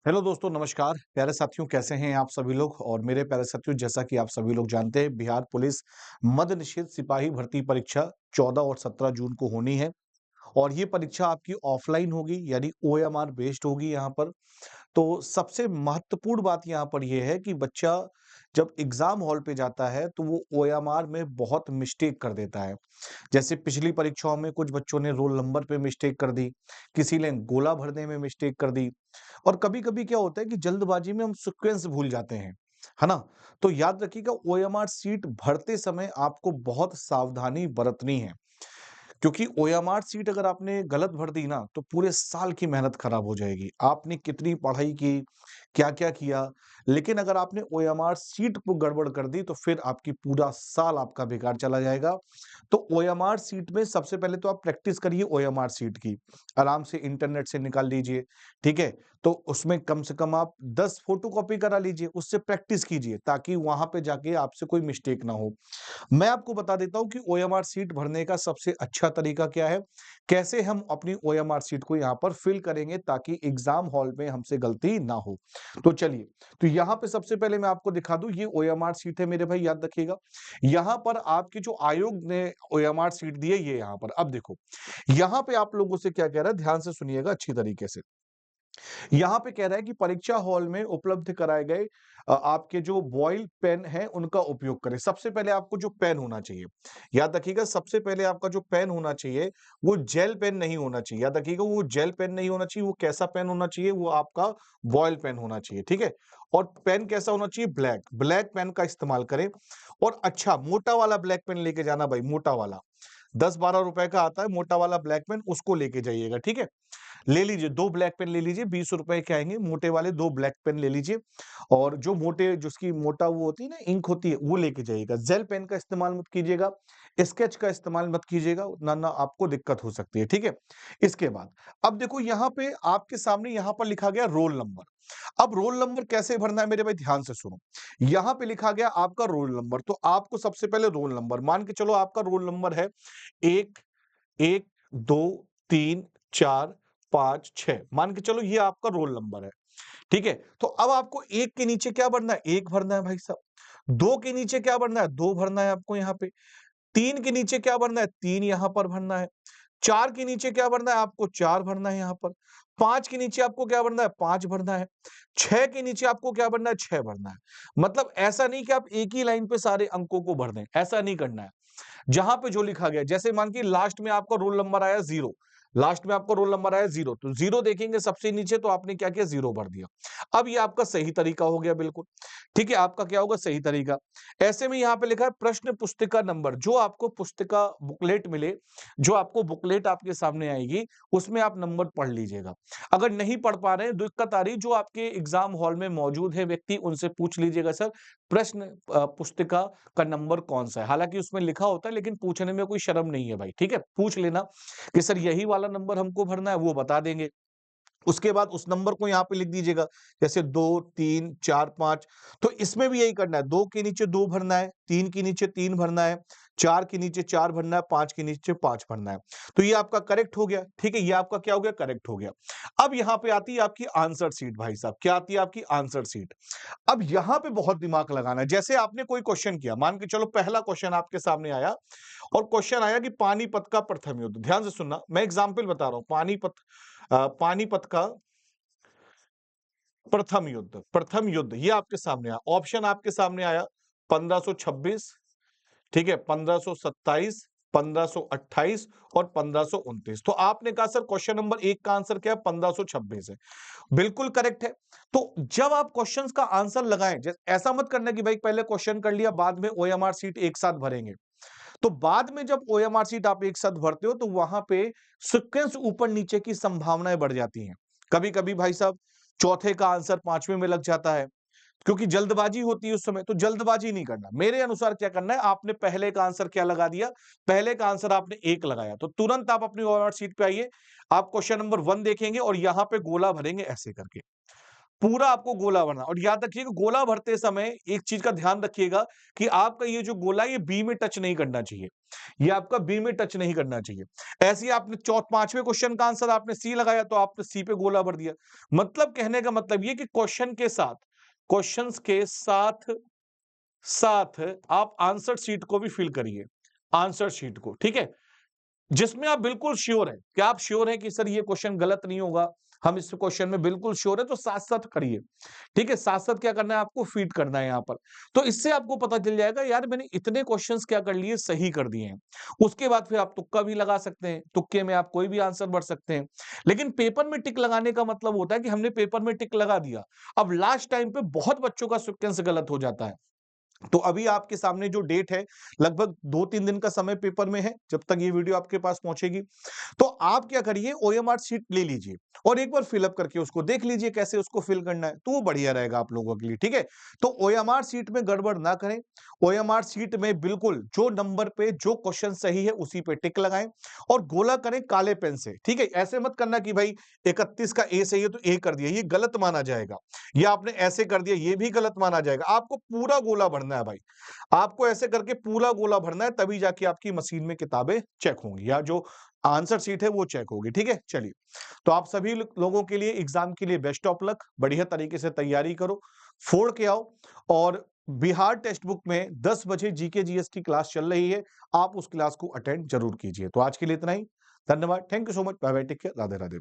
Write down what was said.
Hello दोस्तों, नमस्कार। प्यारे साथियों, कैसे हैं आप सभी लोग। और मेरे प्यारे साथियों, जैसा कि आप सभी लोग जानते हैं, बिहार पुलिस मद्य निषेध सिपाही भर्ती परीक्षा 14 और 17 जून को होनी है। और ये परीक्षा आपकी ऑफलाइन होगी, यानी ओएमआर बेस्ड होगी यहाँ पर। तो सबसे महत्वपूर्ण बात यहाँ पर ये है कि बच्चा जब एग्जाम हॉल पे जाता है तो वो ओएमआर में बहुत मिस्टेक कर देता है। जैसे पिछली परीक्षाओं में कुछ बच्चों ने रोल नंबर पे मिस्टेक कर दी, किसी ने गोला भरने में मिस्टेक कर दी। और कभी-कभी क्या होता है कि जल्दबाजी में हम सीक्वेंस भूल जाते हैं, है ना? तो याद रखिएगा, ओएमआर सीट भरते समय आपको बहुत सावधानी बरतनी है। क्योंकि ओएमआर सीट अगर आपने गलत भर दी ना, तो पूरे साल की मेहनत खराब हो जाएगी। आपने कितनी पढ़ाई की, क्या-क्या किया, लेकिन अगर आपने ओएमआर सीट को गड़बड़ कर दी, तो फिर आपकी पूरा साल आपका बेकार चला जाएगा। तो ओएमआर सीट में सबसे पहले तो आप प्रैक्टिस करिए ओएमआर सीट की। आराम से इंटरनेट से निकाल लीजिए, ठीक है? तो उसमें कम से कम आप 10 फोटोकॉपी करा लीजिए, उससे प्रैक्टिस कीजिए, ताकि वहाँ पे जाके आपसे कोई मिस्टेक ना हो। मैं आपको बता देता हूँ कि ओएमआर सीट भरने का सबसे अच्छा तरीका क्या है, कैसे हम अपनी ओएमआर सीट को यहाँ पर फिल करेंगे ताकि एग्जाम हॉल में हमसे गलती ना हो। तो चलिए, तो यहाँ पे सबसे पहले मैं आपको दिखा दूं, ये ओएमआर सीट है मेरे भाई, याद रखिएगा। यहाँ पर आपकी जो आयोग ने ओएमआर सीट दी है, ये यहाँ पर अब देखो, यहाँ पे आप लोगों से क्या कह रहा है, ध्यान से सुनिएगा अच्छी तरीके से। यहाँ पे कह रहा है कि परीक्षा हॉल में उपलब्ध कराए गए आपके जो बॉयल पेन है उनका उपयोग करें। सबसे पहले आपको जो पेन होना चाहिए, याद रखिएगा, सबसे पहले आपका जो पेन होना चाहिए वो जेल पेन नहीं होना चाहिए। याद रखिएगा, वो जेल पेन नहीं होना चाहिए। वो कैसा पेन होना चाहिए? वो आपका बॉयल पेन होना चाहिए, ठीक है? और पेन कैसा होना चाहिए? ब्लैक। ब्लैक पेन का इस्तेमाल करें। और अच्छा मोटा वाला ब्लैक पेन लेके जाना भाई, मोटा वाला 10-12 रुपए का आता है मोटा वाला ब्लैक पेन, उसको लेके जाइएगा, ठीक है? ले लीजिए, 2 ब्लैक पेन ले लीजिए, ₹20 के आएँगे, मोटे वाले 2 ब्लैक पेन ले लीजिए। और जो मोटे जिसकी मोटा वो होती है ना, इंक होती है, वो लेके जाइएगा। जेल पेन का इस्तेमाल मत कीजिएगा, स्केच का इस्तेमाल मत कीजिएगा, ना आपको दिक्कत हो सकती है, ठीक है? इसके बाद, अब देखो यहाँ पे आपके सामने यहाँ पर लिखा गया रोल नंबर। अब रोल नंबर कैसे भरना है मेरे भाई, ध्यान से सुनो। यहाँ पे लिखा गया आपका रोल नंबर, तो आपको सबसे पहले रोल नंबर मान के चलो, आपका रोल नंबर है 1, 1, 2, 3, 4, 5, 6, मान के चलो ये आपका रोल नंबर है, ठीक है? तो अब आपको 1 के नीचे क्या भरना है? 1 भरना है भाई साहब। 2 के नीचे क्या भरना है? 2 भरना है आपको यहाँ पे। 3 के नीचे क्या भरना है? 3 यहाँ पर भरना है। 4 के नीचे क्या भरना है? आपको 4 भरना है यहाँ पर। 5 के नीचे आपको क्या भरना है? 5 भरना है। 6 के नीचे आपको क्या भरना है? 6 भरना है। मतलब ऐसा नहीं कि आप एक ही लाइन पे सारे अंकों को भर दें, ऐसा नहीं करना है। जहां पे जो लिखा गया, जैसे मान के लास्ट में आपका रोल नंबर आया 0, लास्ट में आपका रोल नंबर आया 0, तो 0 देखेंगे सबसे नीचे, तो आपने क्या किया? 0 भर दिया। अब ये आपका सही तरीका हो गया, बिल्कुल ठीक है। आपका क्या होगा? सही तरीका। ऐसे में यहाँ पे लिखा है प्रश्न पुस्तिका नंबर, जो आपको पुस्तिका बुकलेट मिले, जो आपको बुकलेट आपके सामने आएगी, उसमें आप नंबर पढ़ लीजिएगा। अगर नहीं पढ़ पा रहे हैं, दिक्कत आ रही, जो आपके एग्जाम हॉल में मौजूद है व्यक्ति, उनसे पूछ लीजिएगा, सर प्रश्न पुस्तिका का नंबर कौन-सा है? हालाँकि उसमें लिखा होता है, लेकिन पूछने में कोई शर्म नहीं है भाई, ठीक है? पूछ लेना कि सर यही वाला नंबर हमको भरना है, वो बता देंगे। उसके बाद उस नंबर को यहाँ पे लिख दीजिएगा, जैसे 2, 3, 4, 5। तो इसमें भी यही करना है, 2 के नीचे 2 भरना है, 3 के नीचे 3 भरना है, 4 के नीचे 4 भरना है, 5 के नीचे 5 भरना है। तो ये आपका करेक्ट हो गया, ठीक है? ये आपका क्या हो गया? करेक्ट हो गया। अब यहाँ पे आती है आपकी आंसर शीट भाई साहब, क्या आती है? आपकी आंसर शीट। अब यहाँ पे बहुत दिमाग लगाना है। जैसे आपने कोई क्वेश्चन किया, मान के चलो पहला क्वेश्चन आपके सामने आया, और क्वेश्चन आया कि पानीपत का प्रथम युद्ध। ध्यान से सुनना, मैं एग्जाम्पल बता रहा हूं। पानीपत का प्रथम युद्ध ये आपके सामने आया। ऑप्शन आपके सामने आया 1526, ठीक है, 1527, 1528 और 1529। तो आपने कहा सर क्वेश्चन नंबर 1 का आंसर क्या है? 1526 है। बिल्कुल करेक्ट है। तो जब आप क्वेश्चंस का आंसर लगाएं, ऐसा मत करना कि भाई पहले क्वेश्चन कर लिया, बाद में ओएमआर सीट एक साथ भरेंगे। तो बाद में जब ओएमआर सीट आप एक साथ भरते हो, तो वहां पे सीक्वेंस ऊपर नीचे की संभावनाएं बढ़ जाती हैं। कभी कभी भाई साहब चौथे का आंसर पांचवें में लग जाता है, क्योंकि जल्दबाजी होती है उस समय। तो जल्दबाजी नहीं करना। मेरे अनुसार क्या करना है, आपने पहले का आंसर क्या लगा दिया? पहले का आंसर आपने 1 लगाया, तो तुरंत आप अपनी ओएमआर सीट पे आइए। आप क्वेश्चन नंबर 1 देखेंगे और यहां पे गोला भरेंगे ऐसे करके। पूरा आपको गोला भरना और याद रखिएगा गोला भरते समय एक चीज का ध्यान रखिएगा कि आपका ये जो गोला है ये बी में टच नहीं करना चाहिए। ये आपका बी में टच नहीं करना चाहिए। ऐसे ही आपने पांचवें क्वेश्चन का आंसर आपने सी लगाया तो आपने सी पे गोला भर दिया। मतलब कहने का मतलब ये कि क्वेश्चंस के साथ साथ आप आंसर शीट को भी फिल करिए। आंसर शीट को, ठीक है? जिसमें आप बिल्कुल श्योर हैं, क्या आप श्योर हैं कि सर ये क्वेश्चन गलत नहीं होगा, हम इस क्वेश्चन में बिल्कुल श्योर है तो साथ-साथ करिए, ठीक है? साथ-साथ क्या करना है आपको फीड करना है यहाँ पर। तो इससे आपको पता चल जाएगा यार मैंने इतने क्वेश्चंस क्या कर लिए सही कर दिए हैं। उसके बाद फिर आप तुक्का भी लगा सकते हैं, तुक्के में आप कोई भी आंसर भर सकते हैं। लेकिन पेपर में टिक लगाने का मतलब होता है कि हमने पेपर में टिक लगा दिया। अब लास्ट टाइम पे बहुत बच्चों का सीक्वेंस गलत हो जाता है। तो अभी आपके सामने जो डेट है, लगभग 2-3 दिन का समय पेपर में है, जब तक ये वीडियो आपके पास पहुंचेगी। तो आप क्या करिए ओएमआर शीट ले लीजिए और एक बार फिलअप करके उसको देख लीजिए कैसे उसको फिल करना है, तो वो बढ़िया रहेगा आप लोगों के लिए, ठीक है? तो ओएमआर शीट में गड़बड़ ना करें। ओएमआर शीट में बिल्कुल जो नंबर पे जो क्वेश्चन सही है उसी पे टिक लगाएं और गोला करें काले पेन से, ठीक है? ऐसे मत करना कि भाई 31 का ए सही है तो ए कर दिया, ये गलत माना जाएगा। या आपने ऐसे कर दिया, ये भी गलत माना जाएगा। आपको पूरा गोला भरना है भाई। आपको ऐसे करके पूरा गोला भरना है तभी जाके आपकी मशीन में किताबें चेक होंगी या जो आंसर शीट है वो चेक होगी, ठीक है? चलिए, तो आप सभी लोगों के लिए एग्जाम के लिए बेस्ट ऑफ लक, बढ़िया तरीके से तैयारी करो, फोड़ के आओ और बिहार टेक्स्ट बुक में 10 बजे जीके जीएस की क्लास चल रही है, आप उस क्लास को अटेंड जरूर कीजिए। तो आज के लिए इतना ही, धन्यवाद, thank you so much, bye bye, take care, Radhe Radhe.